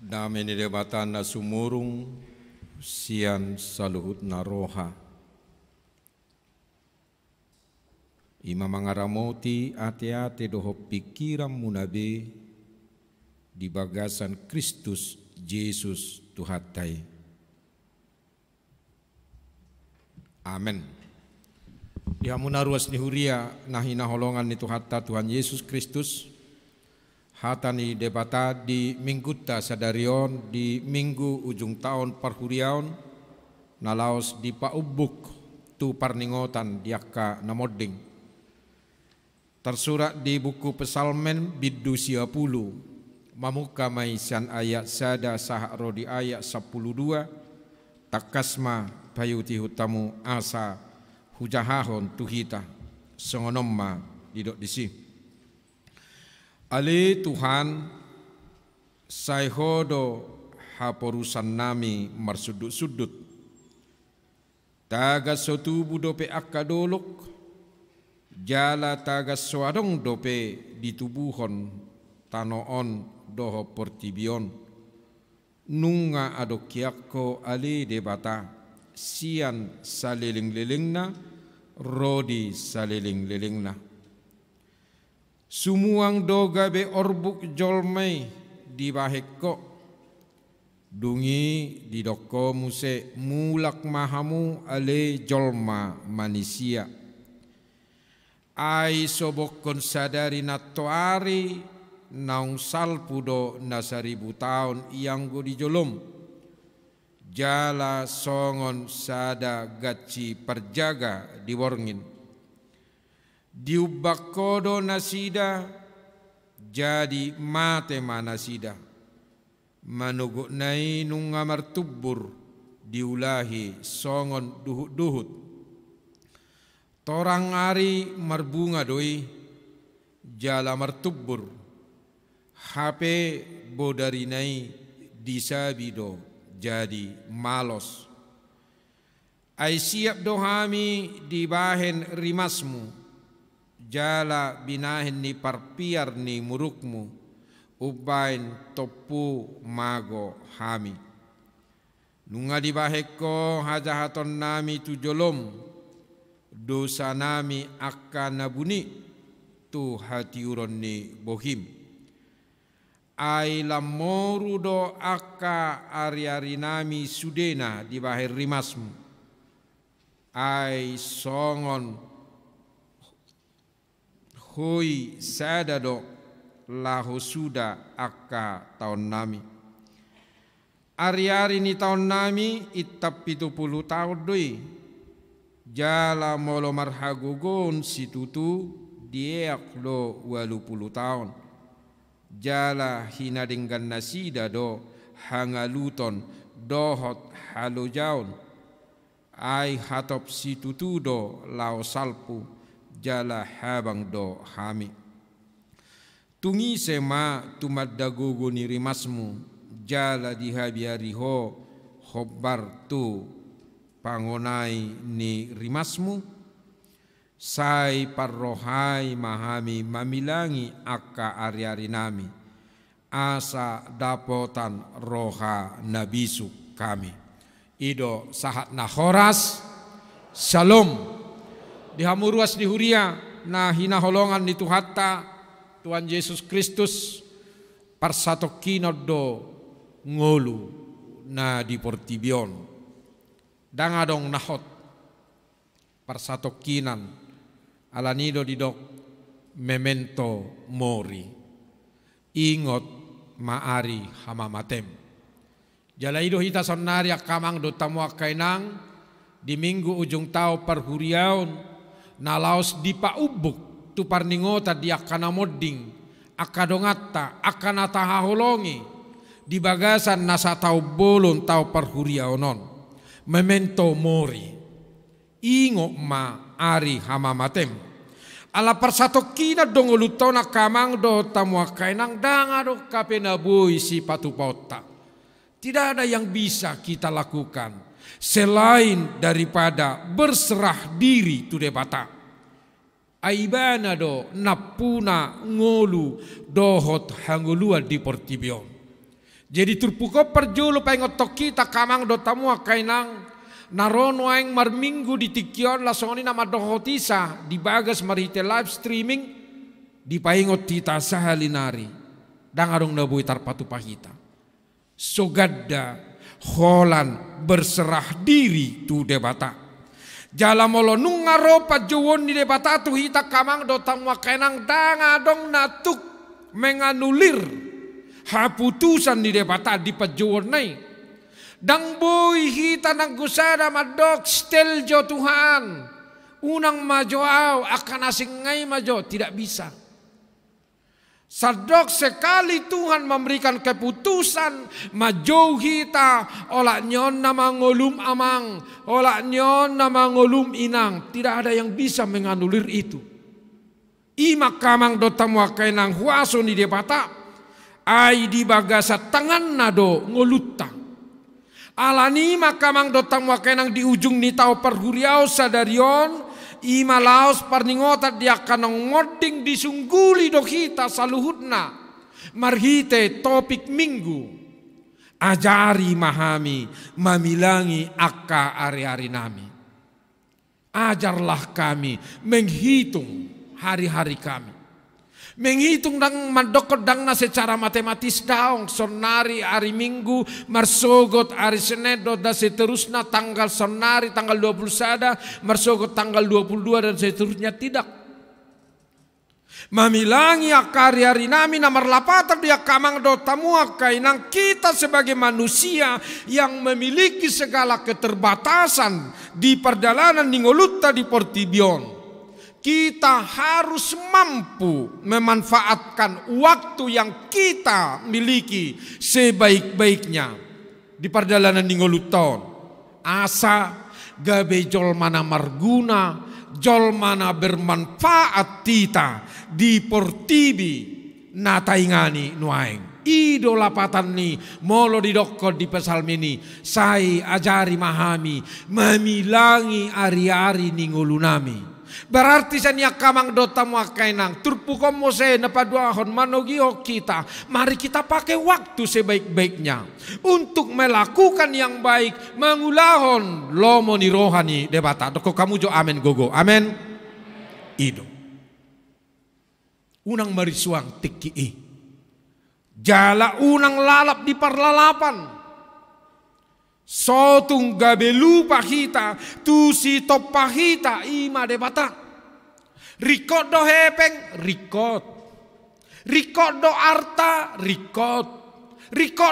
Dameni debatana sumurung sian saluhut naroha. Ima mangaramoti ate-ate doho pikiran munabe di bagasan Kristus Yesus Tuhatai. Amin. Ya munaruas ni huria nahina holongan ni Tuhatta Tuhan Yesus Kristus. Hatani debata di mingguta sadarion di minggu ujung tahun parhuriaon nalaos di paubuk tu parningotan diakka namoding. Tersurat di buku Pesalmen biddu 10 mamuka maisan ayat sada sahro di ayat 12 takasma payuti hutamu asa hujahahon tuhita songonomma didok disi. Ale Tuhan sayhodo haporusan nami marsudut-sudut tagas sotubu dope akadolok jala tagas soadong dope ditubuhon tanoon doho portibion nunga adokiakko ale debata sian saliling-lilingna rodi saliling-lilingna. Sumuang doga be orbuk jolmai di bahekko dungi di doko muse mulak mahamu ale jolma manusia ai sobokon sadari natoari naung salpudo na 1000 tahun ianggo di jolom jala songon sada gaci perjaga di worngin diubbakodo nasida jadi mate manasida manuguk nai nunga martubur diulahi songon duhut-duhut torang ari marbunga doi jala martubur hape bodari nai disabido jadi malos ai siap dohami dibahen rimasmu jala binahin ni parpiar ni murukmu ubain topu mago hami nunga dibaheko hajahaton nami tujolom dosa nami akan nabuni tu hati uron ni bohim ai lamoru do aka ari-ari nami sudena dibahir rimasmu ai songon hoi sadado lahu suda akka tahun nami. Ari-ari ni tahun nami itap 70 tahun doi. Jala molo marhagugon situtu diak do 80 tahun. Jala hinadinggan nasida do hangaluton dohot halojaun. Ai hatop situtu do lao salpu. Jala habang do hami tungi sema tumaddagogo ni rimasmu jala dihabiariho hobbar tu pangonai ni rimasmu sai parrohai mahami mamilangi akka ari-ari nami asa dapotan roha nabisu kami ido sahat nahoras shalom. Dihamuruas di huria na hinaholongan ni Tuhatta Tuhan Yesus Kristus parsatokinod do ngolu na di portibion dangadong nahot parsatokinan alanido didok memento mori ingot maari hamamatem jalaido hita sonnari akamang do tamu akainang di minggu ujung tau parhuriaon nalaos di paubuk tu parningota di akana modding akadongatta akana tahaholongi di bagasan nasa tau bolon tau parhuriaonon memento mori ingo ma ari hamamatem ala parsatokina dongolutona kamang do tamuakainang danga do kapenabui si patupota tidak ada yang bisa kita lakukan selain daripada berserah diri tu debata aibana do napuna ngolu dohot hangulua di portibion Jadi turpuko perjulu pengotok kita kamang do tamu kainang narono aing marminggu di tikion lasongoni nama dohotisa di bagas marite live streaming di paingot tita sahalinari dangarong nabui tarpatu pahita sogadda holan berserah diri tu debata jalamolo nungaro pajowon di debata tu hita kamang do tamu kainang dangadong natuk menganulir haputusan di debata di pajuwarnay dang boy hita nang gusada madok steljo Tuhan unang majoaw akan asingay majo tidak bisa sadok sekali Tuhan memberikan keputusan majo hita olak nyon na mangolum amang olak nyon na mangolum inang tidak ada yang bisa menganulir itu imak kamang do tamu kainang huaso di debata ai di bagasa tangan nado ngolutta alani makamang dotang wakenang di ujung ni tau perhuriau sadarion ima laos parningotat dia kanang ngoding disungguli do kita saluhutna marhite topik minggu ajari mahami mamilangi akka ari-ari nami ajarlah kami menghitung hari-hari kami menghitung dang mandokot dang na secara matematis daong sonari hari Minggu marsogot hari Senin dan seterusnya tanggal sonari tanggal 21 marsogot tanggal 22 dan seterusnya tidak mamilangi akari hari nami namar lapatan dia kamang do tamua kainang kita sebagai manusia yang memiliki segala keterbatasan di perjalanan ningolutta di Portibion. Kita harus mampu memanfaatkan waktu yang kita miliki sebaik-baiknya di perjalanan ningoluton. Asa gabe jol mana marguna, jol mana bermanfaat kita di portibi nataingani nuaing. Idola patan ni molo didokko di pesalmini sai ajari mahami mamilangi ari-ari ningolunami. Berarti sania kamang dota muakainang turpukom mose napaduahon manogio kita. Mari kita pakai waktu sebaik-baiknya untuk melakukan yang baik, mengulahon lomo ni rohani debata. Doko kamu jo amen gogo. Amen. Ido. Unang marisuang tiki. Jala unang lalap di parlalapan. Sotung gabelu pahita tu si top pahita ima debata rikot do hepeng rikot do arta rikot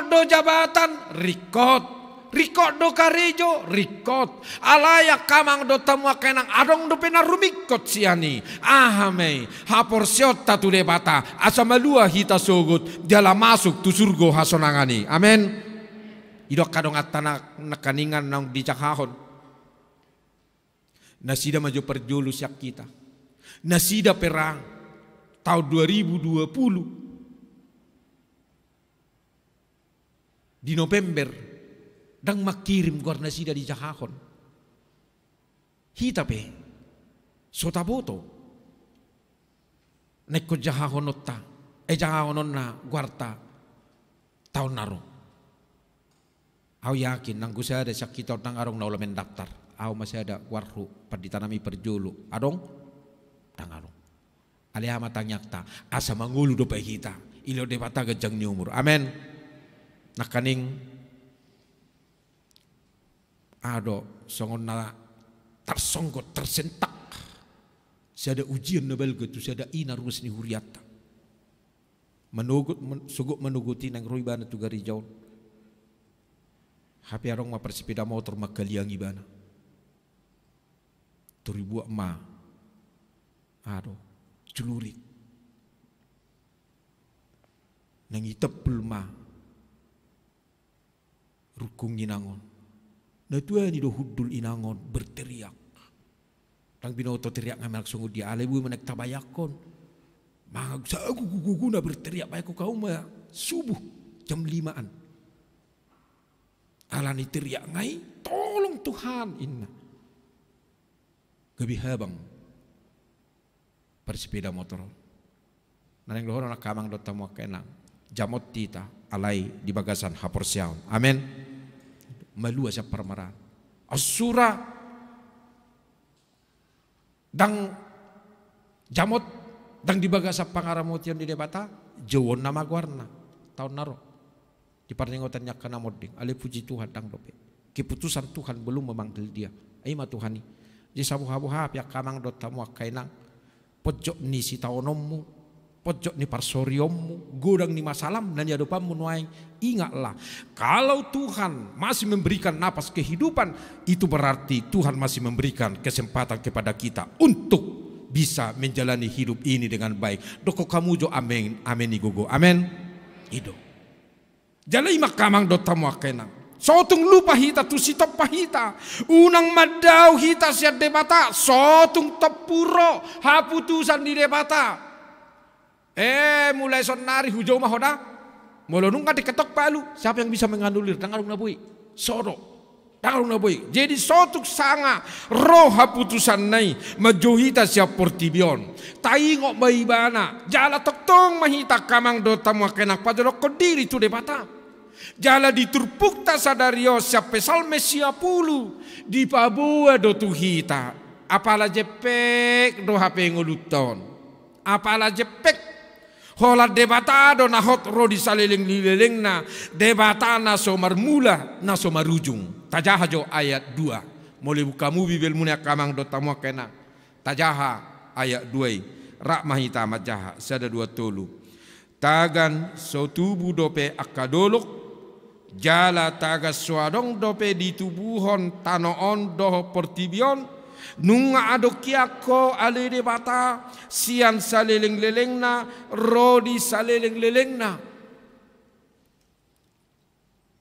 do jabatan rikot do karejo rikot alaya kamang do tamu kenang adong do penarumikot siani ahame haporsiot tatu debata asamalua hita sogut jala masuk tu surgo hasonangani amen. Idok kadong atana nakaningan nang dicakahon. Nasida maju perjulu siap kita. Nasida perang tahun 2020 di November dang makirim gor nasida di Jakahon. Hita pe sotaboto nekko Jakahon otta Jakahon onna guarta tahun naro. Aku yakin nang gusa ada sakit nang arong na ulamen daftar. Aku masih ada warhu paditanami perjulu. Adong tang arong. Alih matang nyakta asa mangulu do pa kita. Ilo de bata gajang ni umur. Amen. Nakaning ado songon na tersonggot tersentak. Sada ujian na belga tu sada ina rumus ni huriata. Menugut sugut menuguti nang ruibana tu gari jauh. Hapi arong ma persepeda motor magkaliang ibana. Turibuak ma. Ado. Celurit. Nangitepul ma. Rukung inangon. Natua ni do hudul inangon berteriak. Tang binoto teriak ngamak sungguh dia alebu menek tabayakon. Mag sa aku guguna berteriak baik kau ma subuh jam 5-an. Alani teriak ngai, tolong Tuhan inna. Gabi habang persepeda motor. Naneng lohor nak kamang dota mo kenang. Jamot tita alai di bagasan haporsiaon. Amen. Malua siya parmaran. Asura dang jamot dang di bagasa pangaramotion di debata jawon nama guarna tahun naro di parningotannya kana moding ale puji Tuhan dang dope keputusan Tuhan belum memanggil dia ai ma Tuhani je sabu-habu hap ya kamang dot tamu kainang pojok ni si taonommu pojok ni parsoriommu godang ni masalam dan ya dopamu nuaing. Ingatlah kalau Tuhan masih memberikan napas kehidupan itu berarti Tuhan masih memberikan kesempatan kepada kita untuk bisa menjalani hidup ini dengan baik. Doko kamu jo amen amen igogo amen ido. Jalai makamang do tamu akenang. Sotung lupa hita tu sitop pahita. Unang madau hita siat debata. Sotung tepuro haputusan di debata. Mulai sonari hujau mahoda. Molonung kan diketok palu. Siapa yang bisa menganulir? Tangarung nabui. Soro. Tangarung nabui. Jadi sotuk sanga roh haputusan nai majuhita siap portibion. Taingok baibana. Jala toktong mahita kamang do tamu akenak padorok kodiri tu debata. Jala diturpukta sadario siapa salme siapulu di pabua do tuhita. Apala jepek do HP ngoluton. Apala jepek hola debata do na hot ro di saleleng na debata na somar mula na somar ujung. Tajaha jo ayat 2. Mulai bukamu bibel munia kamang do tamu kena. Tajaha ayat 2. Rak mahita majaha sada 2 tolu. Tagan so tubuh dope akadolok. Jala taga suadong dope di tubuhon tanoon doho portibion nunga adokiako ale debata sian saleleng-lelengna rodi saleleng-lelengna.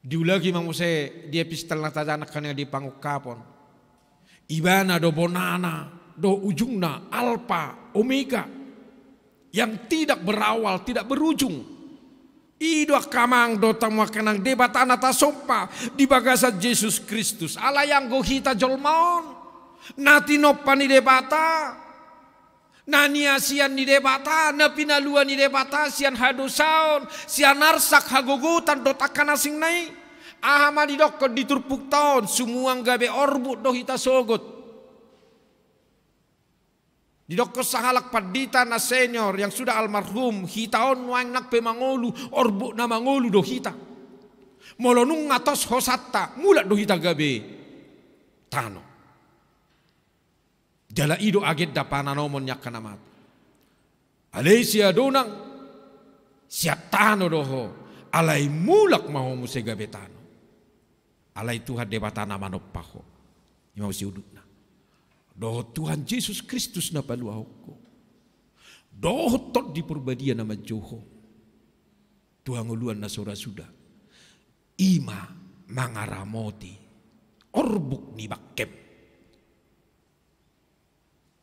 Diulagi manguse di epistel na tajanak kanya di pangukapon. Ibana do bonana do ujungna alfa omega yang tidak berawal tidak berujung. Ido kamang do tamu kenang debatana ta sopa di bagasa Yesus Kristus ala yang gohita jolmaon nati nopani debata nani asian ni debata na pinaluan ni debata sian hadosaon sian narsak hagogotan do takana sing nai ahama di dokko diturpuk taon sumuang gabe orbut do hita sogot. Di dokko sahalak padita na senior yang sudah almarhum hitaon wang nak pemangolu orbu na mangolu do hita. Molonung ngatos hosatta mulat do hita gabe tano. Jala ido aget dapana nomon nyak kanamat. Alesia donang siat tano doho alai mulak mau muse gabe tano. Alai Tuhan debatana manopaho. Imau si udutna. Doh Tuhan Yesus Kristus na paluahoko. Doh tot di perbadia nama Joho. Tuhan uluan na sora sudah. Ima mangaramoti. Orbuk ni bakem.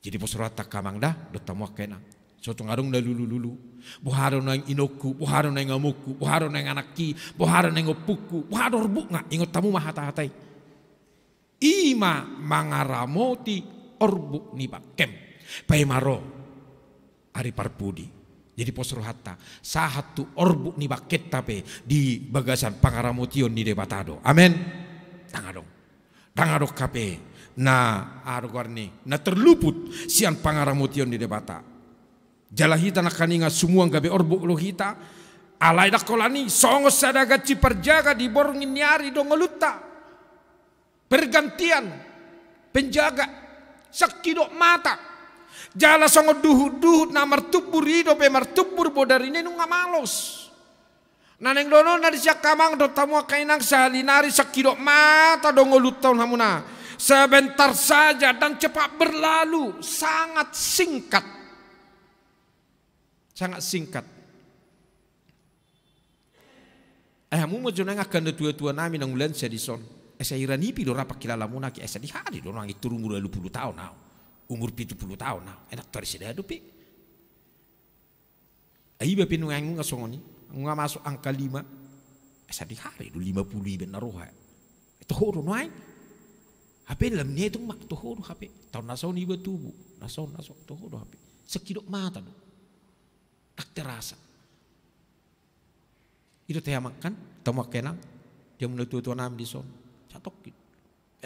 Jadi posorata kamang dah. Dotamu kenang. Sotong arung na lulu-lulu. Buharo na yung inoku. Buharo na yung amuku. Buharo na yung anaki. Buharo na yung opuku. Buharo orbuk nga. Ingot tamu mahata-hatay. Ima mangaramoti. Orbuk ni bakem paimaro ari parpudi jadi posro hatta sahatu orbuk ni baket tape di bagasan pangaramotion ni debatado amen tangadok kape na arwarni na terluput sian pangaramotion ni debata jalahita na kaninga semua gabe orbuk lohita alai dakolani songos sadaga ciperjaga di borngin nyari dongolutta pergantian penjaga sakidok mata jala songo duhut na martubur ido pe martubur bodarine nu ngamalos naneng dono na disya kamang do tamu kainang sahalinari sakidok mata dongo lutaun hamuna sebentar saja dan cepat berlalu sangat singkat ayamu mo jonang akan tua-tua nami nang ulan sia dison esa irani pido rapak kilala muna ki esa di hari do nang itu umur 20 tahun now. Umur 70 tahun now. Enak tori sida dupi. Ai ba pinu ngang ngasongoni, nga masuk angka 5. Esa di hari do 50 iben naroha. Itu horo noai. HP dalam nya itu mak to horo HP. Tahun nasaw ni ba tubu. Nasaw to horo HP. Sekidok mata do. Tak terasa. Itu teh makan, tamu kenang, dia menutu tuan nam di son, catok.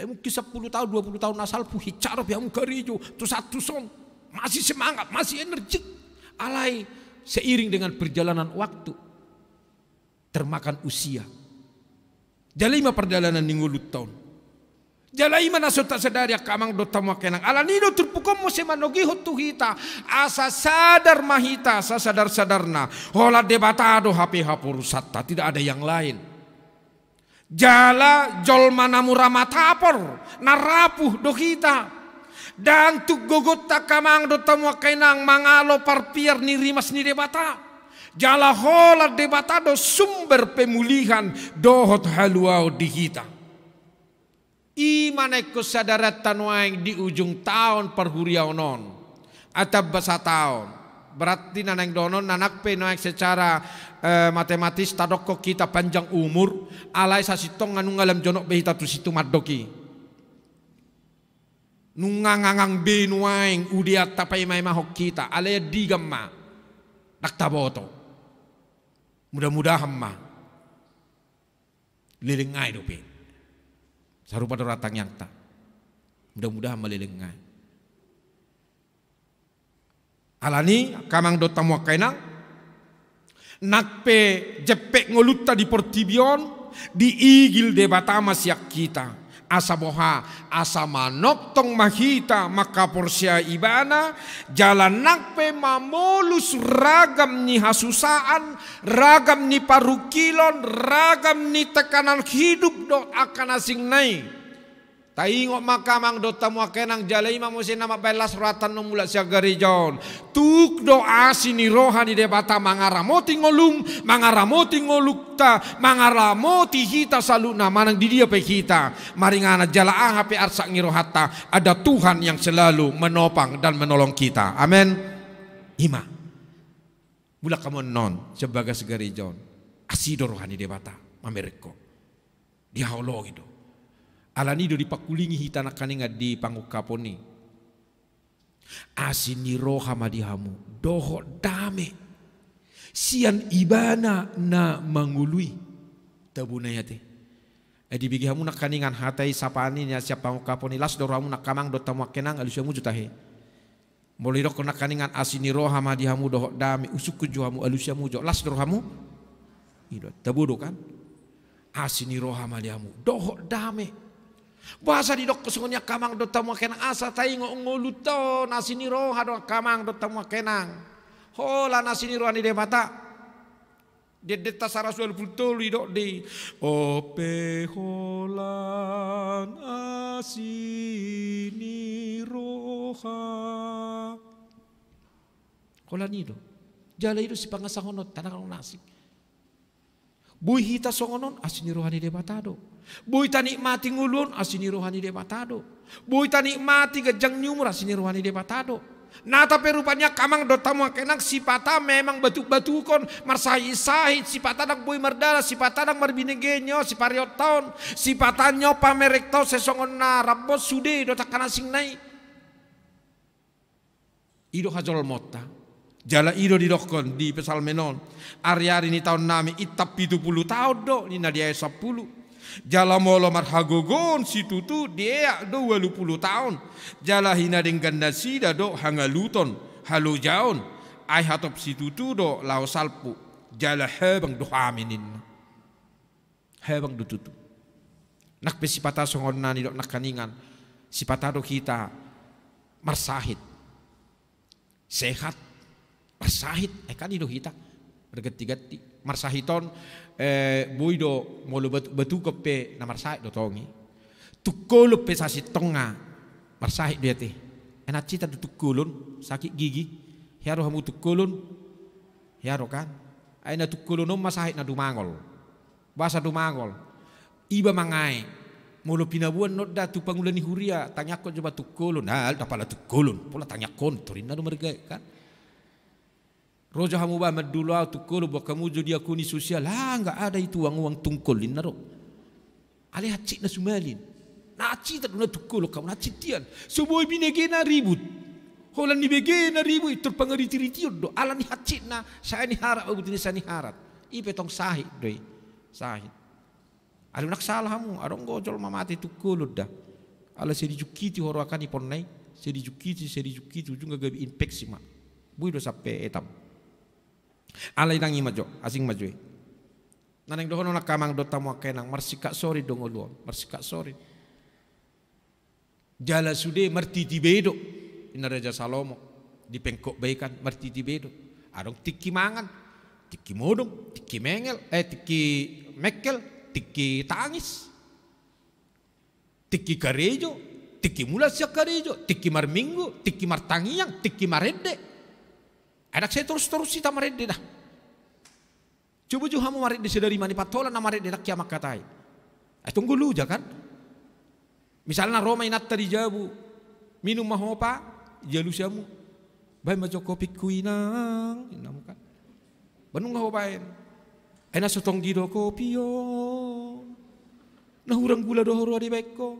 Mungkin 10 tahun, 20 tahun asal puhi cara biar muka rijo, tu satu son, masih semangat, masih energik. Alai seiring dengan perjalanan waktu, termakan usia. Jalima perjalanan ningulut tahun. Jalai mana sota sadari kamang do tamu kenang. Alanido terpukom mo semanogi hotu hita. Asa sadar mahita, asa sadar sadarna. Hola debatado HP hapurusata, tidak ada yang lain. Jala jol manamu ramatapor narapuh do hita. Dan tuk gogot kamang do tamu kenang mangalo parpier ni rimas ni debata. Jala hola debatado sumber pemulihan dohot haluau di hita. Imanay ko sa daratan waing di ujung tahun perhuriaw non. Atau basa tahun. Berarti nanang donon nanakpe noeng secara matematis tadok ko kita panjang umur. Alay sa sitong anong alam jonok behita tu situ madoki. Nungangangang benuaing udiat tapay may mahok kita. Alay digam ma. Naktaboto. Mudah-mudahan ma. Lilingay dope. Sarupa doratang yang tak. Mudah-mudahan melilingay. Alani kamang do tamu kainang. Nakpe jepek ngoluta di portibion. Di igil debata masyak kita. Asa boha, asa manok tong mahita maka porsia ibana. Jalan nakpe mamolus ragam ni hasusaan. Ragam ni parukilon. Ragam ni tekanan hidup do akan asing nai. Taingok makamang do tamu kenang jalai mamusin nama belas ratan nomula siagari jon. Tuk do asini rohani debata mangaramoti ngolum, mangaramoti ngolukta, mangaramoti hita saluna manang di dia pe kita. Maringana jala pe arsak ngirohata. Ada Tuhan yang selalu menopang dan menolong kita. Amin. Ima. Mula kamu non sebagai segari jon. Asido rohani debata mamereko. Dia holo gitu. Alanido dipakulingi hita nakaninga di pangukaponi. Asini roha madihamu doho dame. Sian ibana na mangului. Tabuna yate. Dibigi hamu nakaningan hatai sapani nya siapa pangukaponi las doramu nakamang do tamu kenang alusyamu jutahe. Moliro ko nakaningan asini roha madihamu doho dame usuk kujuhamu alusyamu jo las doramu. Ido tabudo kan. Asini roha madihamu doho dame. Bahasa di dok kesungunya kamang do tamu kenang asa taingo ngoluto nasini roha do kamang do tamu kenang. Hola nasini roha ni de mata. Dedeta sarasual pultol dok di. Ope holan asini roha. Hola nido. Jala itu si pangasahonot tanah kalong nasik. Buy hita songonon asini rohani de matado. Buy tani mati ngulun asini rohani de matado. Buy tani mati gajang nyumur asini rohani de matado. Nata perupanya kamang do tamu kenang sipata memang batu-batukon marsahi-sahit sipata nak buy mardala sipata nak marbinegenyo sipariot taon sipatanyo pamerek tao sesongon na rabos sude do takana sing nai. Ido hajol motta. Jala ido didokon di pesal menon. Ari-ari ni tahun nami itap 70 tahun do. Ni nadia 10. Jala molo marhagogon si tutu dia do 20 tahun. Jala hina dengan nasida do hangaluton. Halo jaon. Ai hatop si tutu do lao salpu. Jala hebang do haminin. Hebang do tutu. Nakpe sipata songon nani do nakaningan. Sipata do kita marsahit. Sehat. Marsahit, kan itu kita bergeti-geti. Marsahiton, boydo mulu batu kepe na marsahit do tongi. Tukolo pe sasit tonga marsahit dia teh. Enak cita tukulun sakit gigi. Hiaro hamu tukulun, hiaro kan. Aina tukulun masahit na dumangol. Bahasa dumangol. Iba mangai. Mulu pinabuan not da tu pangulan ni huria. Tanya ko coba tukulun. Nah, dapala tukulun. Pula tanya kontorin na dumerga kan. Rojo hamu ba madula tukul bo kamu jadi aku ni sosial lah enggak ada itu uang tungkulin naro. Ale hacik na sumalin. Na aci tak na tukul kamu na citian. Soboy binegena ribut. Holan ni begena ribut terpangariti-ritiod do. Ala ni hacik na saya ni harap agut ni saya ni harat. Ipetong sahid doi. Sahid. Ada nak salahmu, ada ngojol mamati tu kulut dah. Ala sedi jukiti horo akan ipon nai, sedi jukiti ujung gabi infeksi mak. Bui do sampai etam. Ala idang imajo, asing majue. Naneng dohono nak kamang do tamu kenang marsika sorry dong oluon, marsika sorry. Jala sude martiti bedo, ina Raja Salomo di pengkok baikan martiti bedo. Adong tiki mangan, tiki modom, tiki mengel, tiki mekel, tiki tangis. Tiki karejo, tiki mulasya karejo, tiki marminggu, tiki martangiang, tiki marede. Anak saya terus kita marede dah. Coba kamu marede sedari mani patola na marede nak kiamak katai. Tunggu lu kan. Misalnya Roma inatta di jabu, minum mahopa, jalu siamu. Baik majo kopi kuinang, inamu kan. Banung mahopain. Enak sotong gido kopi yo. Nah urang gula dohoro di beko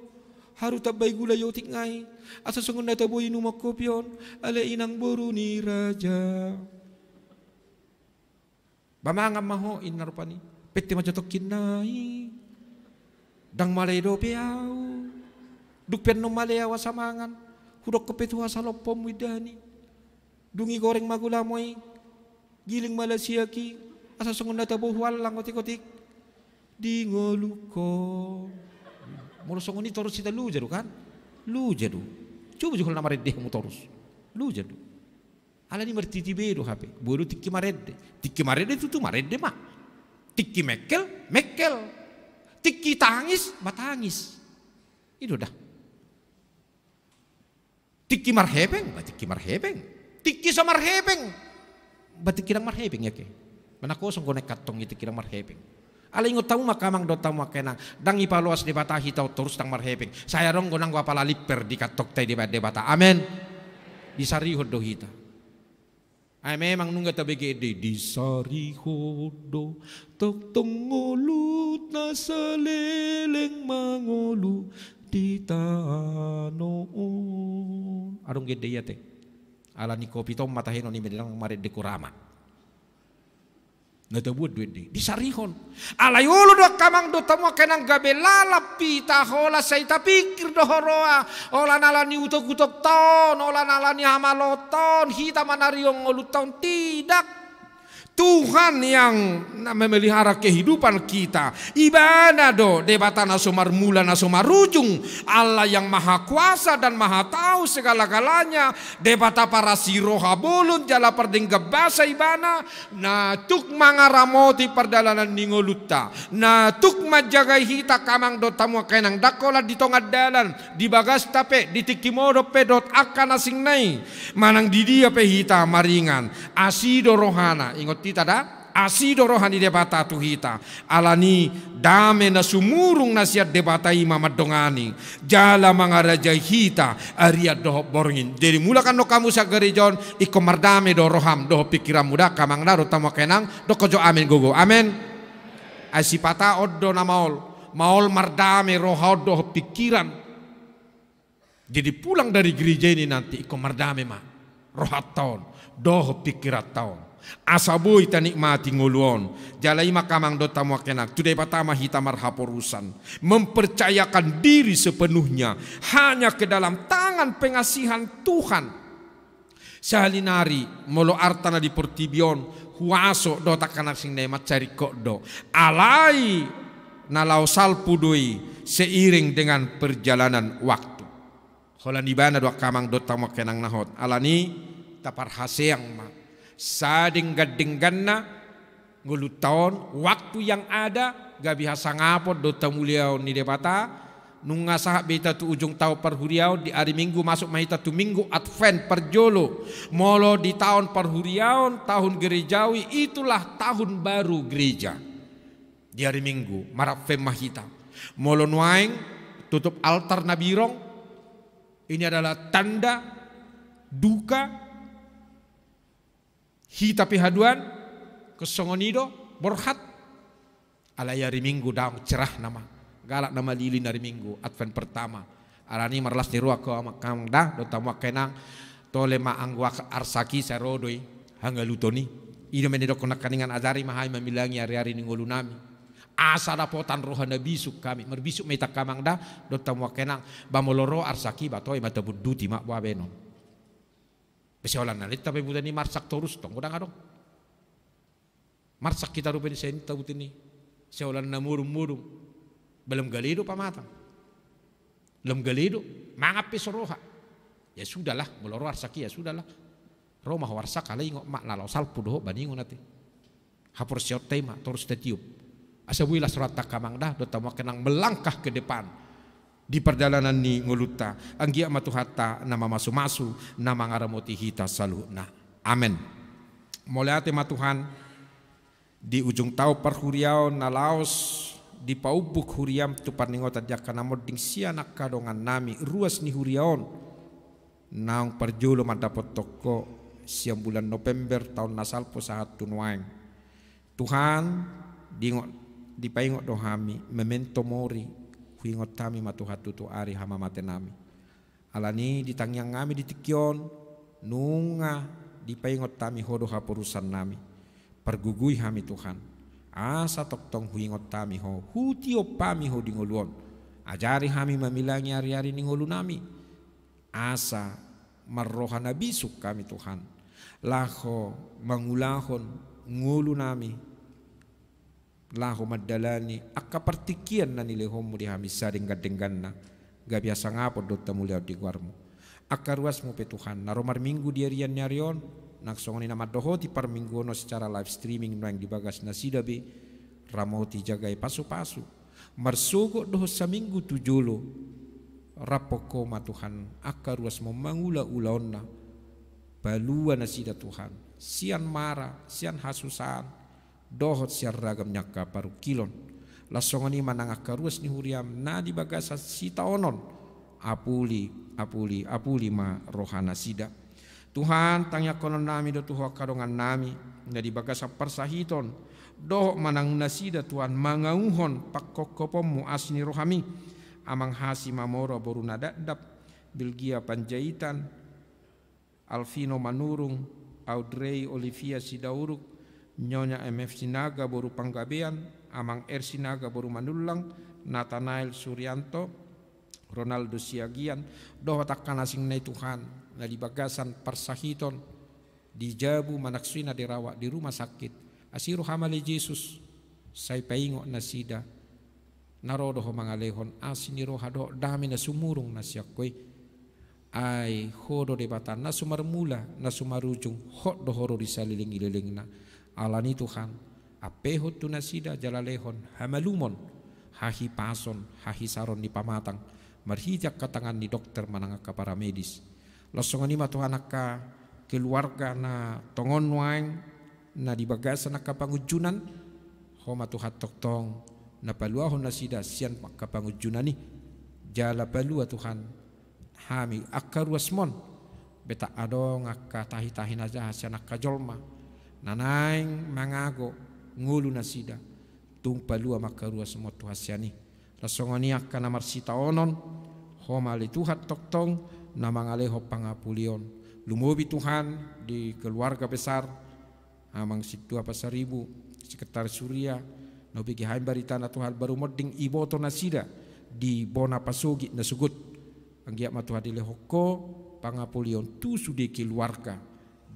haru tabay gula yotik ngai asa songon data boy numak kopion ala inang boru ni raja bamangam maho inarpani pete majotok kinai dang malay do piau duk pen no malay awasamangan hudok kepetu asalopom widani dungi goreng magula moy giling malasiaki asa songon data boy walang otik-otik di ngoluko mulu songoni terus kita lu jadu kan lu jadu coba juga nama redeh mu terus lu jadu ala ni mertiti bedo hape bodo tiki marede itu tuh marede mah tiki mekel tiki tangis batangis itu dah tiki marhebeng tiki samarhebeng batik kirang marhebeng ya ke mana kosong konek katong itu kirang marhebeng. Ala ingot tamu makamang do tamu kenang dang ipaluas debata hitau terus dang marheping saya rong gonang gua pala liper di katok tay debata amen disari hodo hita ay memang nungga tabegede disari hodo tok tongolut na saleleng mangolu di tanoon arong gede ya te ala ni kopi tom mataheno ni medilang mare de kurama. Nggak buat duit di sarihon alayolo do kamang do tamu kenang gabe lalapi tahola say tapikir do horoa ola nalani utok ton ola nalani hamaloton hita manariong ngoluton tidak Tuhan yang memelihara kehidupan kita. Ibana do debata nasomar mula nasomar rujung. Allah yang maha kuasa dan maha tahu segala-galanya. Debata para siroha bolun jala perdengga basa ibana. Na tuk mangaramoti perdalanan ningoluta. Na tuk majagai hita kamang do tamu kenang dakola di tongad dalan. Di bagas tape di tikimodo pedot akan asing nai. Manang di dia pe hita maringan. Asido rohana. Ingot kita dah asido rohani debata tu hita alani dame na sumurung nasiat debata ima madongani jala mangaraja hita aria doh borngin jadi mulakan no kamu sa gerejon iko mardame do roham do pikiran muda kamang naro tamo kenang do kojo amin gogo amen asipata oddo na maol mardame roha do pikiran jadi pulang dari gereja ini nanti iko mardame ma rohat tahun do pikiran tahun asaboy tanikmati nguluon jalai makamang do tamu kenak tudai patama hita marhaporusan mempercayakan diri sepenuhnya hanya ke dalam tangan pengasihan Tuhan sahalinari molo artana di portibion huaso do takanak sing nemat cari kok do alai nalau salpudui seiring dengan perjalanan waktu holan ibana do kamang do tamu kenang nahot alani tapar haseang ma sading gading ganna ngulut tahun waktu yang ada gabi hasang apot do tamuliau ni debata nunga sahab beta tu ujung tahu perhuriau di hari minggu masuk mahita tu minggu advent perjolo molo di tahun perhuriau tahun gerejawi itulah tahun baru gereja di hari minggu marap fem mahita molo nuaing tutup altar nabirong ini adalah tanda duka hita pihaduan kesongonido borhat alai hari minggu daung cerah nama galak nama lilin hari minggu advent pertama alani marlas ni ruak ko amakam dah do tamu kenang tole ma angwa arsaki serodoi hangalutoni Ida menedok nakaningan azari mahai mamilangi hari-hari ni ngulu nami. Asa dapotan rohana bisuk kami. Merbisuk metak kamang da. Dotam wakenang. Bamoloro arsaki batoi mata buduti mak buah benon. Pesiolan nalit tapi buta ni marsak torus tong. Udang adong. Marsak kita rupin sen tahu ini. Seolan na murum-murum. Belum galido pamatang. Belum galido. Mangapis roha. Ya sudahlah. Moloro arsaki ya sudahlah. Roma warsak kali ngok mak lalau salpu doh baningon nanti. Hapur siot tema terus tetiup. Asabuilah surat takamang dah dotam kenang melangkah ke depan di perjalanan ni nguluta. Anggia matuhata nama masu-masu nama ngaramoti hita saluna. Amin. Mulai tema Tuhan di ujung tau perhuriau nalaos di paubuk huriam tu parningota jakana moding sianak kadongan nami ruas ni huriaon naung perjulo madapot toko siang bulan November tahun nasalpo saat tunuaing. Tuhan di paingot dohami memento mori huingot kami matuhatu tu ari hama mate nami. Alani ditangyang kami ditikyon nunga di paingot kami hodo hapurusan nami. Pergugui kami Tuhan. Asa toktong huingot kami ho hutio pami ho dingoluon. Ajari kami mamilangi hari-hari ningolu nami. Asa marrohana bisuk kami Tuhan. Laho mangulahon ngulu nami. Laho madalani akka partikian na nilehomu di hami sading gadenggan na. Gabiasa ngapod do tamuliaw di guarmu. Akka ruasmu pe Tuhan. Naromar minggu diarian nyarion. Naksongoni nama doho ti par minggu no secara live streaming no yang dibagas na sidabi. Ramoti jagai pasu-pasu. Marsugo doho sa minggu tujulo. Rapoko ma Tuhan. Akka ruasmu mangula-ulaon na. Balua nasida Tuhan. Sian mara, sian hasusan. Dohot sian ragam nyaka paru kilon. Lasongani manang akaruas ni huriam. Na di bagasa sita onon. Apuli ma rohana sida. Tuhan tanya konon nami do tuho kadongan nami. Na di bagasa persahiton. Dohok manang nasida Tuhan. Mangauhon pakkokopomu asni rohami. Amang hasi mamoro boru nadadap. Bilgia panjaitan. Alvino Manurung, Audrey Olivia Sidauruk, Nyonya MF Sinaga boru Panggabean, Amang R Sinaga boru Manulang, Nathanael Suryanto, Ronaldo Siagian, doh takkan asing nai Tuhan, na di bagasan persahiton, di Jabu manaksina dirawat di rumah sakit, asiru hamale Yesus, say paingo nasida, narodo ho mangalehon asiniro hado dami na sumurung na siyakoy. Ay hodo debatan na sumarmula na sumarujung hot dohoro di saliling-ililing na alani Tuhan apeho tu nasida jalalehon hamalumon hahi pason hahi saron di pamatang marhijak katangan ni dokter manangaka para medis losongan ima Tuhan akka keluarga na tongon waing na di bagasan akka pangujunan homa Tuhan toktong na paluahon nasida sian kapangujunan ni jala palua Tuhan hami akka ruasmon beta adong akka tahi-tahi naja sian akka jolma nanaing mangago ngulu nasida tung palua maka ruasmon tuhasiani lasongoni akka namar sita onon homa li Tuhan toktong na mangaleho pangapulion lumobi Tuhan di keluarga besar amang situa pasaribu sekitar Surya no bigi haim barita na Tuhan baru moding iboto nasida di bona pasugi na sugut anggiak matuha dile hoko pangapulion tu sude keluarga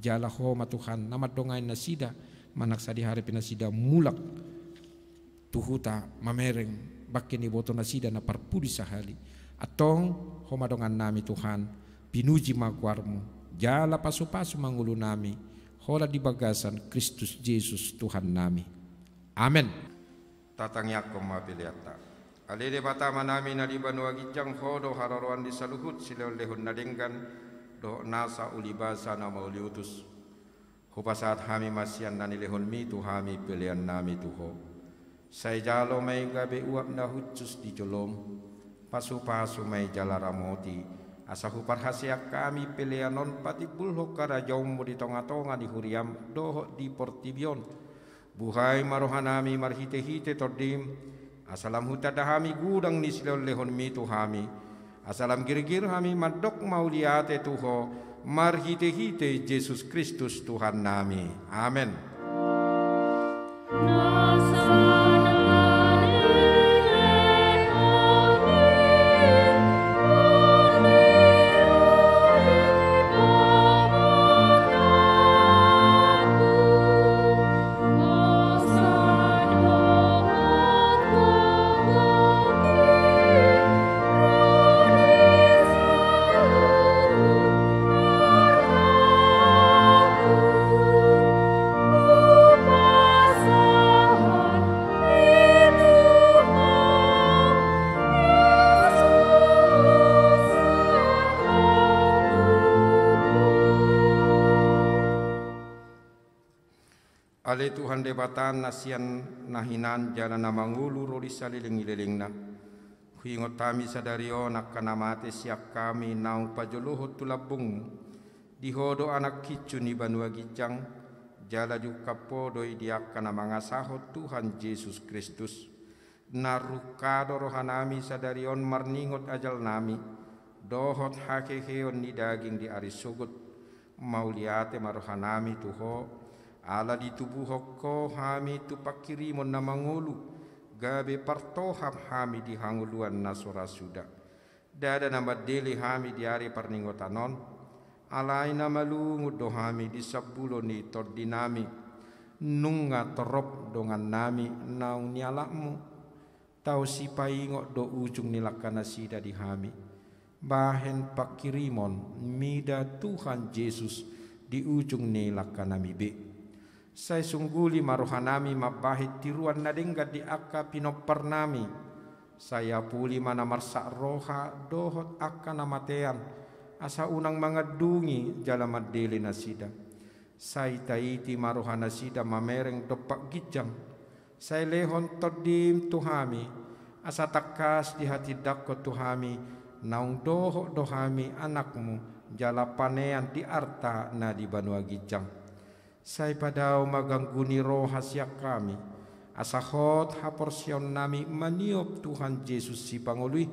jala ho matuhan nama dongain nasida manaksa di hari pinasida mulak tuhuta mamereng bakin iboto nasida na parpudi sahali atong ho madongan nami Tuhan pinuji magwarmu jala pasu-pasu mangulu nami hola di bagasan Kristus Yesus Tuhan nami amin tatang yakom mapiliata alede batama nami na di banua gijang hodo hararuan di saluhut silolehun nadenggan do nasa ulibasa nama uliutus hupa saat hami masian nani lehun mi tu hami pilihan nami tuho say jalo may gabe uap na hutsus di jolom pasu-pasu may jalaramoti asa hupar hasiak kami pilihan non pati bulho kada jaumu di tonga-tonga di huriam doho di portibion buhay marohanami marhite-hite tordim asalam hutada hami gudang ni silol lehon mi tu hami asalam girgir hami madok mauliate tuho marhite-hite Yesus Kristus Tuhan nami amin. Ale Tuhan debatan nasian nahinan jana namangulu roli saliling-ililingna. Huingot kami sadario nakana mate siak kami naung pajoloho tulabung. Dihodo anak kicu ni banua gijang. Jala juga podoi diakana mangasahot Tuhan Yesus Kristus. Narukado rohanami sadarion marningot ajal nami. Dohot hakeheon ni daging di arisugut. Mauliate marohanami tuho. Ala di tubuh hokko hami tu pakirimon na mangulu gabe partohap hami di hanguluan nasora suda dada nama deli hami di ari parningotanon alai nama lungud do hami di sabulo ni tordinami nunga torop dongan nami naung nialakmu tau si paingo do ujung nilakana sida di hami bahen pakirimon mida Tuhan Yesus di ujung nilakana mibe. Saya sungguli marohanami mabahit tiruan nadenggat di akka pinopar nami. Saya puli mana marsak roha dohot akka namatean. Asa unang mangadungi jala madeli nasida. Saya taiti marohana sida mamereng dopak gijang. Saya lehon todim tuhami. Asa takas di hati dakko tuhami. Naung dohok dohami anakmu jala panean di arta na di banua gijang. Saya padau magangguni roh hasyak kami. Asahot haporsion nami maniop Tuhan Yesus si pangului.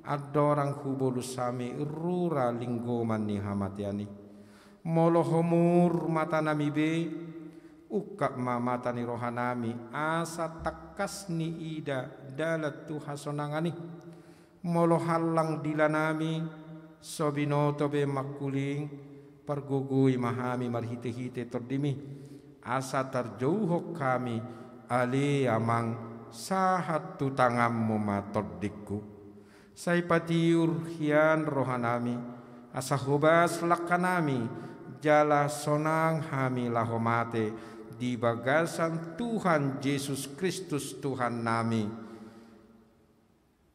Adorang hubulus sami rura linggoman ni hamatiani. Molohomur mata nami be. Ukak mata ni rohanami. Asa takas ni ida dalat Tuhan sonangani. Molohalang dilanami. Sobinoto be makuling. Pergugui mahami marhite-hite tordimi asa terjauh kami ale amang sahat tu tangammu matordikku sai patiur hian rohanami asa hobas lakanami jala sonang hami lahomate di bagasan Tuhan Yesus Kristus Tuhan nami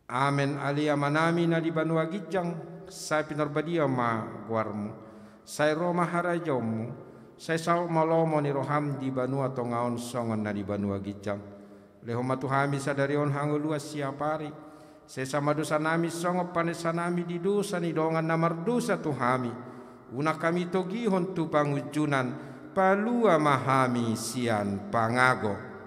amen ali amanami na di banua gijang sai pinarbadia ma guarmu saya Roma harajomu, saya saw malomo ni roham di banua tongaon songan na di banua gijang. Lehoma tuhami sadarion hangulua siapari. Saya sama dosa nami songo panesa nami di dosa ni dongan namar dosa tuhami. Una kami togihon tu pangujunan palua mahami sian pangago.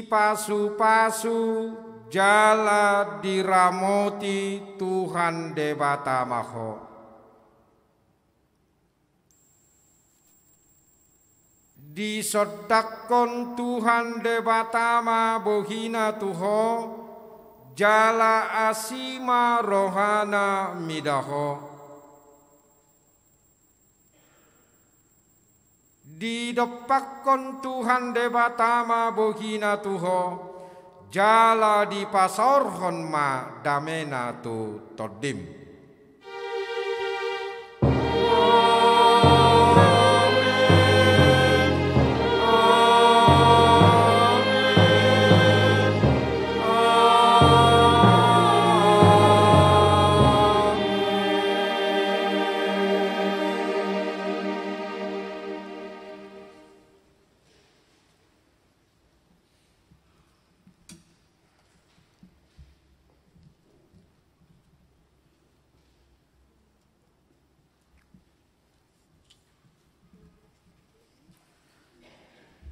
Pasu-pasu jala diramoti Tuhan debata maho. Disodakon Tuhan debata ma bohina tuho jala asima rohana midaho. Didopakon Tuhan debatama bohina tuho jala di pasorhon ma damena tu todim. Amen.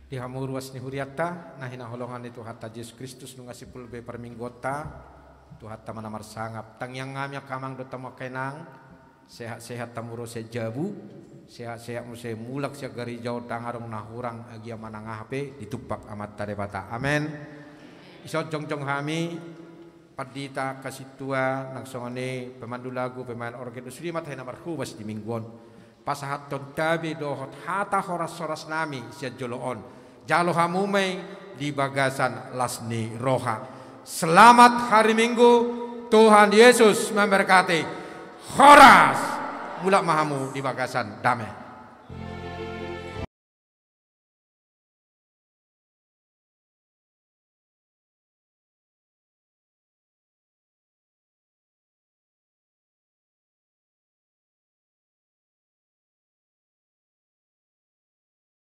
Dihamur wasni huriata nahina holongan itu hatta Yesus Kristus nungasi pulbe perminggota tu hatta manamar sangap tang yang ngamnya kamang do tamo kenang sehat-sehat tamuro sejabu sehat-sehat muse mulak sia gari jauh tangarong nahurang agia manangah pe ditupak amat tarebata amen iso jong-jong hami padita kasitua nangsongone pemandu lagu pemain organ usri mat hena marhubas di mingguan pasahat ton tabi dohot hata horas-horas nami sia joloon jalo hamumei di bagasan lasni roha. Selamat hari Minggu, Tuhan Yesus memberkati. Horas mulak mahamu di bagasan damai.